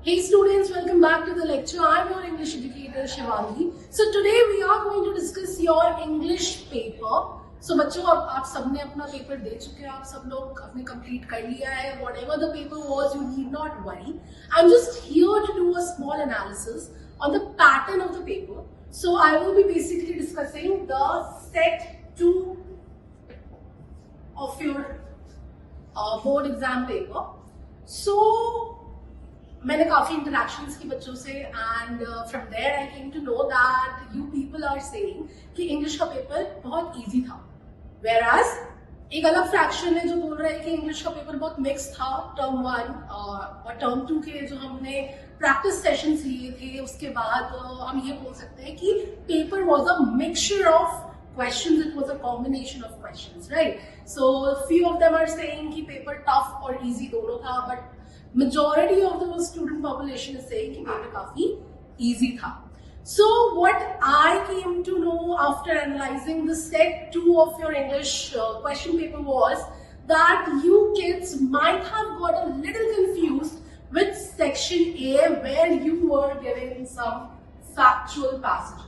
Hey students, welcome back to the lecture. I'm your English educator Shivangi. So today we are going to discuss your English paper. So बच्चों अब आप सबने अपना paper दे चुके हैं, आप सब लोग अपने कंप्लीट कर लिया है. Whatever the paper was, you need not worry. I'm just here to do a small analysis on the pattern of the paper. So I will be basically discussing the set 2 of your board exam paper. So मैंने काफी interactions की बच्चों से and from there I came to know that you people are saying कि English का पेपर बहुत easy था, whereas एक अलग फ्रैक्शन है जो बोल रहा है कि इंग्लिश का पेपर बहुत मिक्स था. टर्म 1 और टर्म 2 के जो हमने प्रैक्टिस सेशंस लिए थे उसके बाद हम ये बोल सकते हैं कि paper was a mixture of questions. It was a combination of questions, right? So few of them are saying कि paper tough और easy दोनों था, but majority of the student population is saying कि paper काफी easy था. So what I came to know after analyzing the set 2 of your English question paper was that you kids might have got a little confused with section A where you were given some factual passages.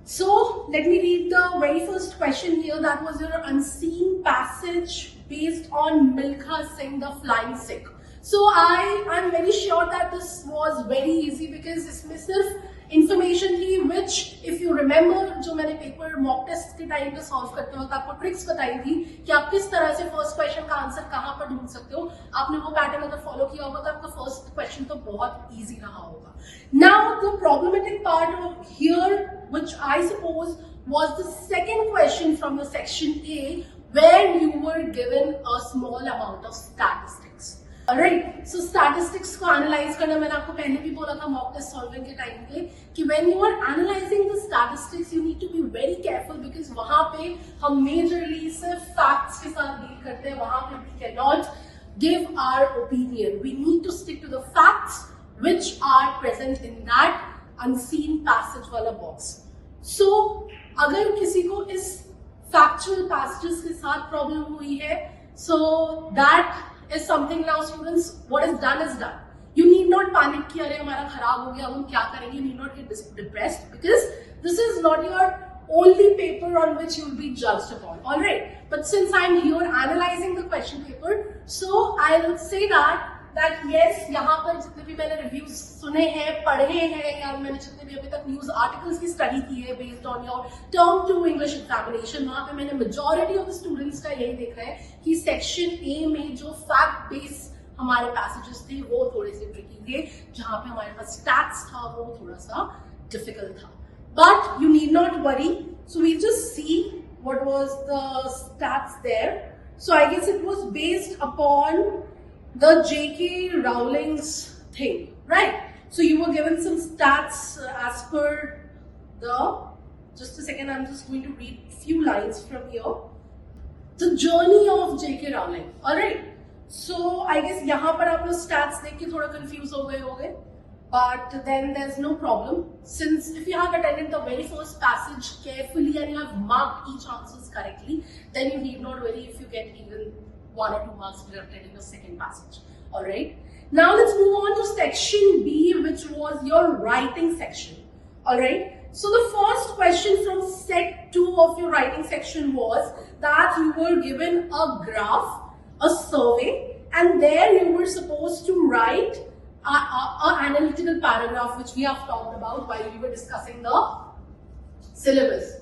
So let me read the very first question here. That was your unseen passage based on Milkha Singh, the flying sick. So I'm very sure that this was very easy because इसमें सिर्फ information थी which if you remember जो मैंने paper mock test के time पे solve करते वक्त आपको ट्रिक्स बताई थी कि आप किस तरह से फर्स्ट क्वेश्चन का आंसर कहाँ पर ढूंढ सकते हो. आपने वो पैटर्न अगर फॉलो किया होगा तो आपका फर्स्ट क्वेश्चन तो बहुत इजी रहा होगा. Now the problematic part of here which I suppose was the second question from the section A where you were given a small amount of statistics. Alright, so statistics को analyze करना मैंने आपको पहले भी बोला था mock test solving के time पे कि when you are analyzing the statistics you need to be very careful because वहाँ पे हम majorly सिर्फ facts के साथ deal करते हैं. वहाँ पे we cannot give our opinion. We need to stick to the facts which are present in that unseen passage वाला box. So अगर किसी को इस factual passages के साथ problem हुई है, so that is something now students, what is done. You need not panic कि अरे हमारा खराब हो गया हम क्या करेंगे. You need not get depressed because this is not your only paper on which you will be judged upon. Alright, but since I am here analyzing the question paper, so I will say that yes, यहाँ पर जितने भी मैंने reviews सुने हैं, पढ़े हैं या मैंने जितने भी अभी तक न्यूज आर्टिकल्स की स्टडी की है based on your term 2 English examination, वहां पे मैंने मेजॉरिटी ऑफ द स्टूडेंट्स का यही देखा है कि सेक्शन ए में जो फैक्ट बेस हमारे पैसेजेस थे वो थोड़े से ट्रिकी थे, जहां पे हमारे पास स्टैट्स था वो थोड़ा सा डिफिकल्ट था. But you need not worry. So we just see what was the stats there. So I guess it was based upon the J.K. Rowling's thing, right? So you were given some stats as per the, just a second, I'm just going to read few lines from here. The journey of J.K. Rowling, alright? So I guess यहाँ पर आप लोग stats देख के थोड़ा confused हो गए होंगे, but then there's no problem since if you have attended the very first passage carefully and you have marked each answers correctly, then you need not worry if you get even 1 or 2 marks deducted in the second passage. Alright. Now let's move on to section B, which was your writing section. Alright. So the first question from set 2 of your writing section was that you were given a graph, a survey, and there you were supposed to write an analytical paragraph which we have talked about while we were discussing the syllabus.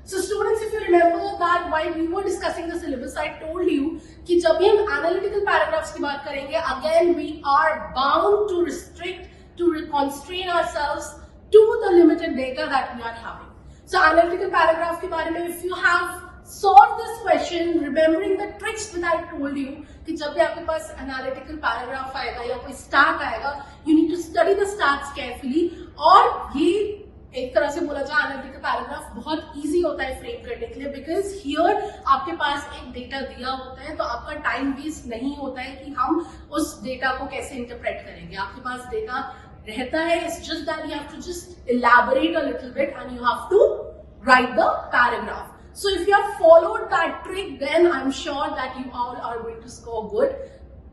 So students, if you remember that while we were discussing the syllabus, I told you कि जब भी हम analytical paragraphs की बात करेंगे, again we are bound to restrict, to constrain ourselves to the limited data that we are having. So analytical paragraph के बारे में, if you have solved this question, remembering the tricks that I told you, कि जब भी आपके पास analytical paragraph आएगा या कोई stat आएगा, you need to study the stats carefully. और ये एक तरह से बोला जाए एनालिटिकल पैराग्राफ बहुत इजी होता है फ्रेम करने के लिए बिकॉज हियर आपके पास एक डेटा दिया होता है तो आपका टाइम वेस्ट नहीं होता है कि हम उस डेटा को कैसे इंटरप्रेट करेंगे. आपके पास डेटा रहता है, it's just that you have to just elaborate a little bit and you have to write the paragraph. So if you have followed that trick, then I'm sure that you all are going to score good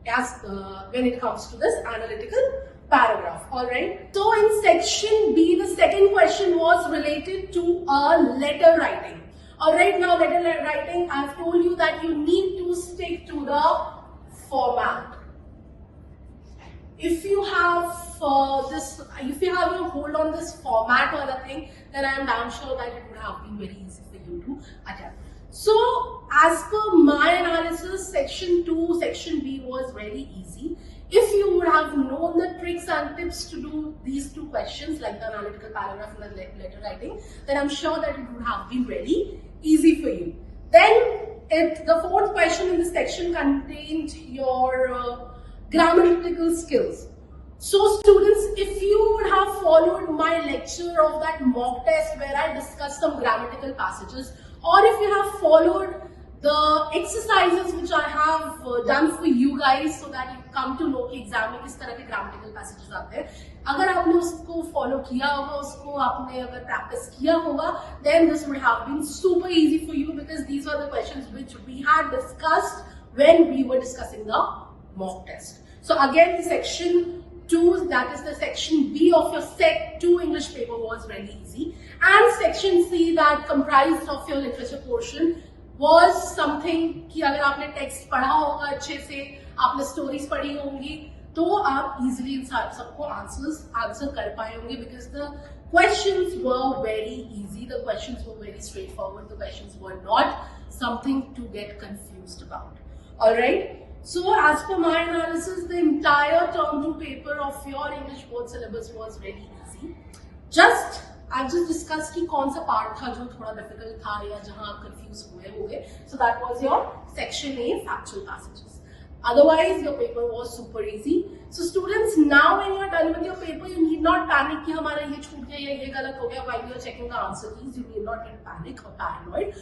as when it comes to this analytical paragraph. All right. So in section B, the second question was related to letter writing. All right. Now letter writing, I've told you that you need to stick to the format. If you have if you have a hold on this format or the thing, then I am damn sure that it would have been very easy for you to attempt. So as per my analysis, section 2, section B was very easy. If you would have known the tricks and tips to do these two questions, like the analytical paragraph and the letter writing, then I'm sure that it would have been very easy for you. Then the fourth question in this section contained your grammatical skills. So students, if you would have followed my lecture of that mock test where I discussed some grammatical passages, or if you have followed the exercises which I have done for you guys so that you come to know कि exam में किस तरह के grammatical passages आते हैं, अगर आपने उसको follow किया होगा, उसको आपने अगर practice किया होगा, then this would have been super easy for you because these were the questions which we had discussed when we were discussing the mock test. So again, the section 2, that is the section B of your set 2 English paper was very easy, and section C that comprised of your literature portion was something कि अगर आपने text पढ़ा होगा अच्छे से, आपने stories पढ़ी होंगी, तो आप इजीली इन सबको आंसर कर पाए होंगे because the questions were very easy, the questions were very straightforward, the questions were not something to get confused about. All right. So as per my analysis, the entire term 2 paper of your English board syllabus was very easy. I've just discussed कि कौन सा part था जो थोड़ा difficult था या जहां आप confuse हुए होंगे. So that was your section A, factual passages. Otherwise, your paper was super easy. So students, now when you are done with your paper, you need not panic कि हमारा ये छूट गया या ये गलत हो गया. While you are checking the answer keys, you need not get panic or paranoid.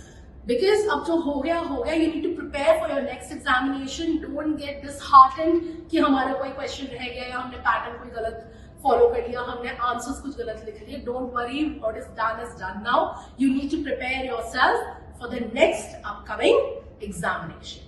Because अब जो हो गया, you need to prepare for your next examination. Don't get disheartened कि हमारा कोई question रह गया या हमने pattern कोई गलत follow कर लिया, हमने answers कुछ गलत लिख लिए. Don't worry, what is done now. You need to prepare yourself for the next upcoming examination.